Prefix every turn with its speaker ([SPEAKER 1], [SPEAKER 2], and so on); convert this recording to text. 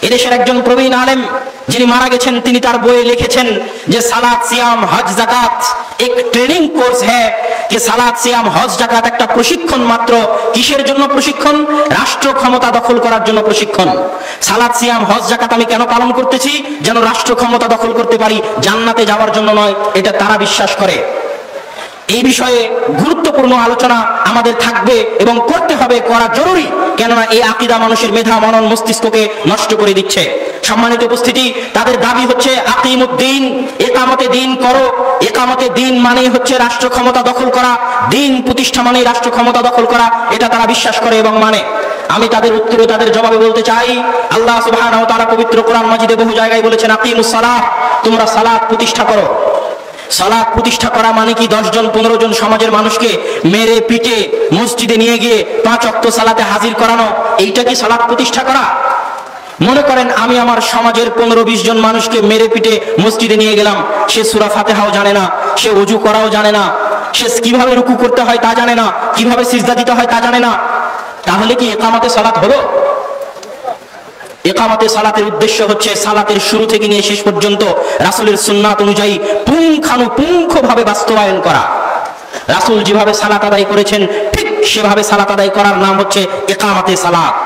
[SPEAKER 1] এদেশের একজন প্রবীণ আলেম যিনি মারা গেছেন, তিনি তার বইয়ে লিখেছেন যে সালাত, সিয়াম, হজ, যাকাত এক ট্রেনিং কোর্স হ্যায় कि সালাত, সিয়াম, হজ, যাকাত একটা প্রশিক্ষণ মাত্র। কিসের জন্য প্রশিক্ষণ? রাষ্ট্র ক্ষমতা দখল করার জন্য প্রশিক্ষণ। সালাত, সিয়াম, হজ, যাকাত আমি কেন পালন করতেছি? যেন রাষ্ট্র ক্ষমতা দখল করতে পারি, জান্নাতে যাওয়ার জন্য নয়, এটা তারা বিশ্বাস করে। এই বিষয়ে গুরুত্বপূর্ণ আলোচনা আমাদের থাকবে এবং করতে হবে, করা জরুরি, কেননা এই আকীদা মানুষের মেধা, মনন, মস্তিষ্ককে নষ্ট করে দিচ্ছে। সম্মানিত উপস্থিতি, তাদের দাবি হচ্ছে আকিমুদ্দিন, একামতে দিন করো। একামতে দিন মানে হচ্ছে রাষ্ট্র ক্ষমতা দখল করা, দিন প্রতিষ্ঠা মানে রাষ্ট্র ক্ষমতা দখল করা, এটা তারা বিশ্বাস করে এবং মানে। আমি তাদের উত্তরে, তাদের জবাবে বলতে চাই, আল্লাহ সুবহানাহু ওয়া তাআলা পবিত্র কোরআন মাজিদে বহু জায়গায় বলেছেন আকিমুস সালাহ, তোমরা সালাত প্রতিষ্ঠা করো। সালাত প্রতিষ্ঠা করা মানে কি 10 জন 15 জন সমাজের মানুষকে মেরে পিটে মসজিদে নিয়ে গিয়ে 5 ওয়াক্ত সালাতে হাজির করানো? এইটা কি সালাত প্রতিষ্ঠা করা? মনে করেন আমি আমার সমাজের 15-20 জন মানুষকে মেরে পিটে মসজিদে নিয়ে গেলাম, সে সূরা ফাতিহাও জানে না, সে ওযু করাও জানে না, সে কিভাবে রুকু করতে হয় তা জানে না, কিভাবে সিজদা দিতে হয় তা জানে না, তাহলে কি ইকামতে সালাত হলো? ইকামতে সালাতের উদ্দেশ্য হচ্ছে সালাতের শুরু থেকে নিয়ে শেষ পর্যন্ত রাসূলের সুন্নাত অনুযায়ী পুঙ্খানুপুঙ্খভাবে বাস্তবায়ন করা। রাসূল যেভাবে সালাত আদায় করেছেন ঠিক সেভাবে সালাত আদায় করার নাম হচ্ছে ইকামতে সালাত।